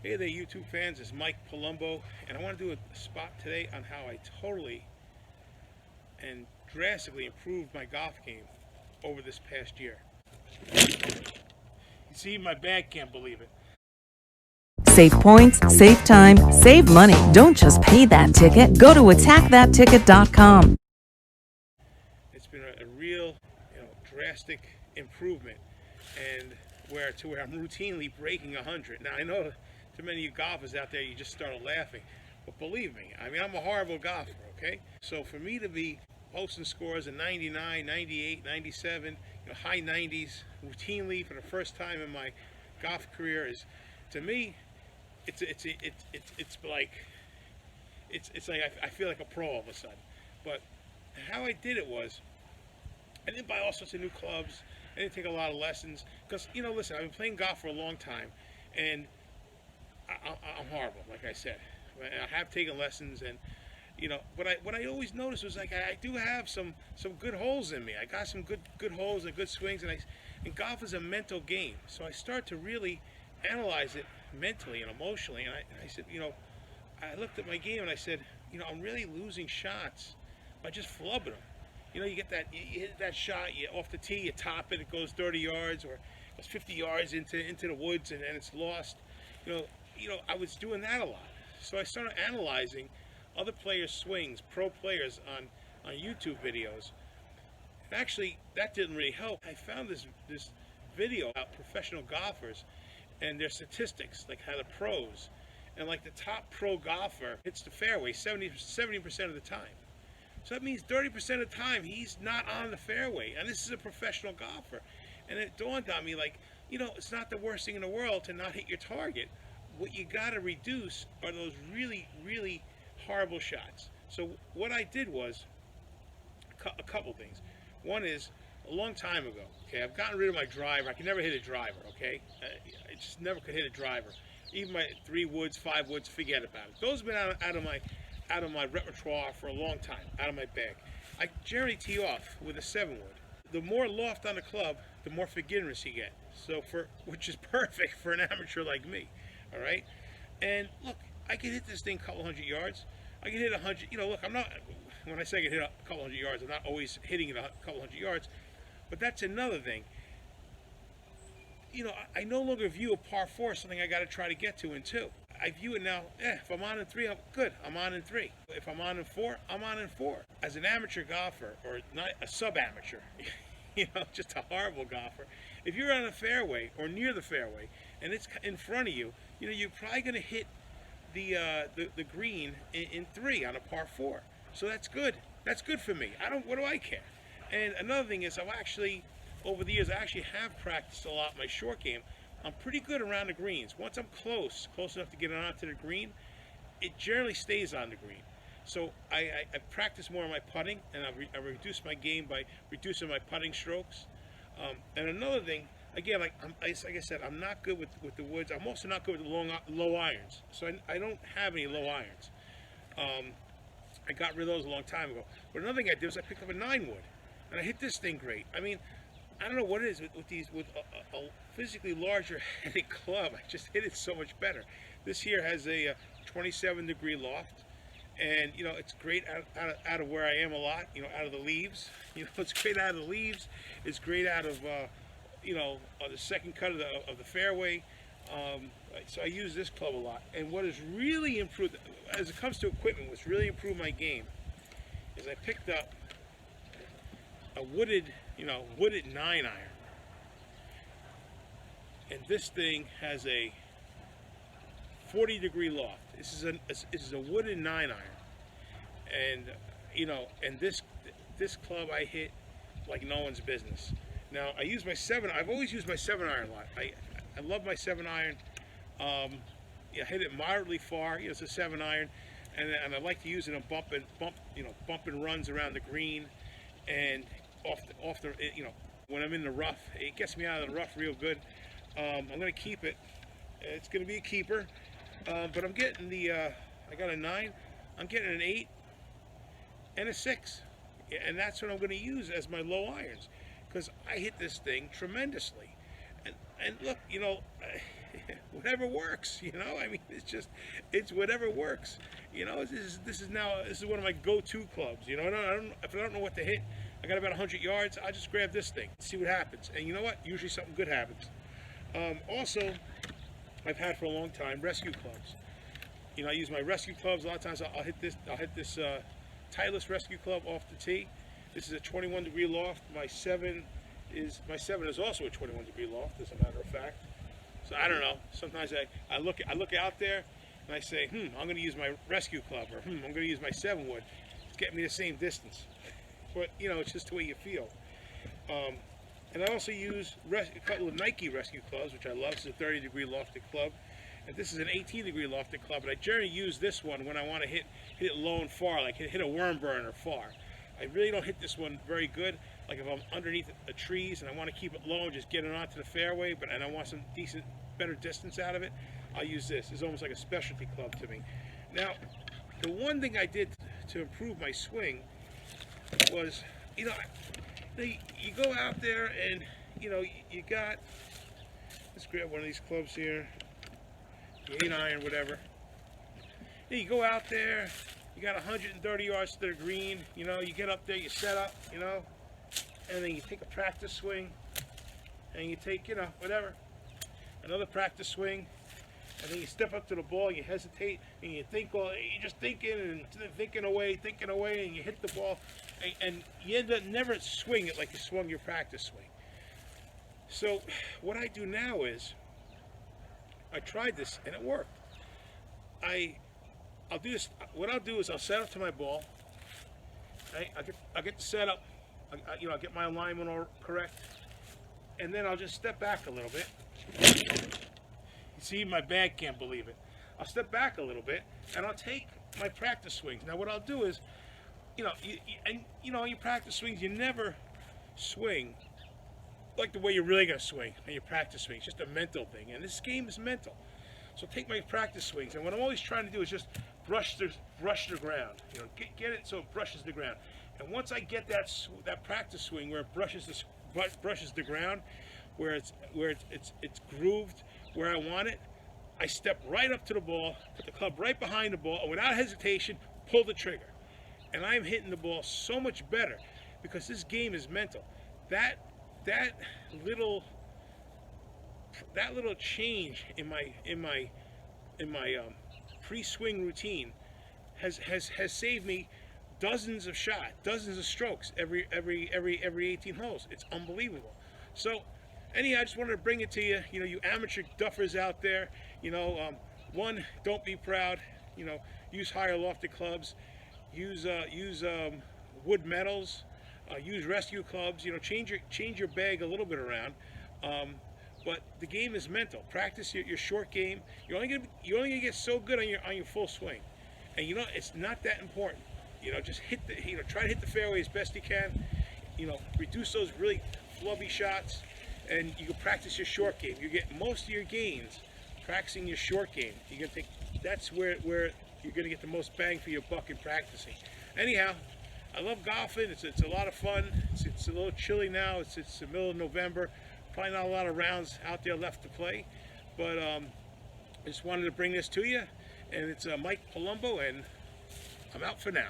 Hey there, YouTube fans. It's Mike Palumbo, and I want to do a spot today on how I totally and drastically improved my golf game over this past year. You see, my bag can't believe it. Save points, save time, save money. Don't just pay that ticket. Go to attackthatticket.com. It's been a real, drastic improvement, and where I'm routinely breaking 100. Now I know to many of you golfers out there, you just started laughing, but believe me, I mean, I'm a horrible golfer. Okay, so for me to be posting scores of 99, 98, 97, high 90s routinely for the first time in my golf career is, to me, it's like I feel like a pro all of a sudden. But how I did it was, I didn't buy all sorts of new clubs. I didn't take a lot of lessons because, listen, I've been playing golf for a long time, and I'm horrible, like I said. I have taken lessons, and what I always noticed was, like, I do have some good holes in me. I got some good holes and good swings, and golf is a mental game. So I start to really analyze it mentally and emotionally, and I said, I looked at my game and I said, I'm really losing shots by just flubbing them. You get that, you hit that shot, you off the tee, you top it, it goes 30 yards or it goes 50 yards into the woods, and it's lost. I was doing that a lot. So I started analyzing other players' swings, pro players on YouTube videos. And actually, that didn't really help. I found this video about professional golfers and their statistics, like how the pros, and like the top pro golfer hits the fairway 70% of the time. So that means 30% of the time he's not on the fairway, and this is a professional golfer. And it dawned on me, like, it's not the worst thing in the world to not hit your target. What you got to reduce are those really, really horrible shots. So what I did was a couple things. One is, a long time ago, okay, I've gotten rid of my driver. I can never hit a driver, okay? I just never could hit a driver. Even my 3 woods, 5 woods, forget about it. Those have been out of my repertoire for a long time, out of my bag. I generally tee off with a 7 wood. The more loft on the club, the more forgiveness you get. Which is perfect for an amateur like me, all right? And look, I can hit this thing a couple hundred yards. I can hit 100. Look, I'm not. When I say I can hit a couple hundred yards, I'm not always hitting it a couple hundred yards. But that's another thing. I no longer view a par 4 as something I got to try to get to in 2. I view it now, if I'm on in 3, I'm good. I'm on in 3. If I'm on in 4, I'm on in 4. As an amateur golfer, or not a sub-amateur, just a horrible golfer, if you're on a fairway or near the fairway and it's in front of you, you're probably going to hit the green in 3 on a par 4. So that's good. That's good for me. What do I care? And another thing is, over the years, I actually have practiced a lot my short game. I'm pretty good around the greens. Once I'm close enough to get it onto the green, it generally stays on the green. So I practice more on my putting, and I reduce my game by reducing my putting strokes. And another thing, again, like I said, I'm not good with the woods. I'm also not good with the low irons. So I don't have any low irons. I got rid of those a long time ago. But another thing I did was I picked up a 9 wood, and I hit this thing great. I mean, I don't know what it is with a physically larger headed club. I just hit it so much better. This here has a 27-degree loft, and it's great out of where I am a lot. Out of the leaves. It's great out of the leaves. It's great out of the second cut of the fairway. So I use this club a lot. And what has really improved, as it comes to equipment, what's really improved my game is I picked up a wooded 9-iron, and this thing has a 40-degree loft. This is a wooded 9-iron, and and this club I hit like no one's business. Now I use my 7. I've always used my 7-iron a lot. I love my 7-iron. I hit it moderately far. It's a 7-iron, and I like to use it on bump and runs around the green, and off the when I'm in the rough, it gets me out of the rough real good. I'm gonna keep it. It's gonna be a keeper, but I'm getting I got a 9. I'm getting an 8 and a 6, and that's what I'm gonna use as my low irons, because I hit this thing tremendously. And look, whatever works, you know. I mean, it's whatever works, you know. This is one of my go-to clubs, you know. If I don't know what to hit, I got about 100 yards, I just grab this thing, see what happens, and you know what? Usually something good happens. Also, I've had for a long time rescue clubs. You know, I use my rescue clubs. A lot of times I'll hit this Titleist rescue club off the tee. This is a 21-degree loft. My seven is also a 21-degree loft, as a matter of fact. So I don't know. Sometimes I look out there and I say, I'm going to use my rescue club, or I'm going to use my 7-wood. It's getting me the same distance. But you know, it's just the way you feel. And I also use a couple of Nike rescue clubs, which I love. This is a 30-degree lofted club, and this is an 18-degree lofted club. But I generally use this one when I want to hit it low and far, like hit a worm burner far. I really don't hit this one very good. Like if I'm underneath the trees and I want to keep it low and just get it onto the fairway, and I want some decent, better distance out of it, I'll use this. It's almost like a specialty club to me. Now, the one thing I did to improve my swing was, you know, you go out there and, you know, you got, let's grab one of these clubs here, the 8-iron, whatever. You go out there, you got 130 yards to the green, you know, you get up there, you set up, you know, and then you take a practice swing, and you take, you know, whatever, another practice swing, and then you step up to the ball, you hesitate, and you think, well, you're just thinking and thinking away, and you hit the ball, and you end up never swing it like you swung your practice swing. So what I do now is, I tried this and it worked. I'll do this. What I'll do is I'll set up to my ball. I'll get the setup. I'll get my alignment all correct, and then I'll just step back a little bit. You see, my bag can't believe it. I'll step back a little bit, and I'll take my practice swings. Now, what I'll do is, your practice swings, you never swing like the way you're really gonna swing on your practice swings. It's just a mental thing, and this game is mental. So take my practice swings, and what I'm always trying to do is just brush the ground. You know, get it so it brushes the ground. And once I get that practice swing where it brushes the ground, where it's grooved where I want it, I step right up to the ball, put the club right behind the ball, and without hesitation, pull the trigger. And I'm hitting the ball so much better because this game is mental. That little change in my pre-swing routine has saved me dozens of shots, dozens of strokes every 18 holes. It's unbelievable. So anyhow, I just wanted to bring it to you. You know, you amateur duffers out there. You know, one, don't be proud. You know, use higher lofted clubs. Use wood metals. Use rescue clubs. You know, change your bag a little bit around. But the game is mental. Practice your short game. You're only gonna get so good on your full swing, and you know it's not that important. You know, just try to hit the fairway as best you can. You know, reduce those really flubby shots, and you can practice your short game. You get most of your gains practicing your short game. That's where you're gonna get the most bang for your buck in practicing. Anyhow, I love golfing. It's a lot of fun. It's a little chilly now. It's the middle of November. Probably not a lot of rounds out there left to play, but I just wanted to bring this to you. And it's Mike Palumbo, and I'm out for now.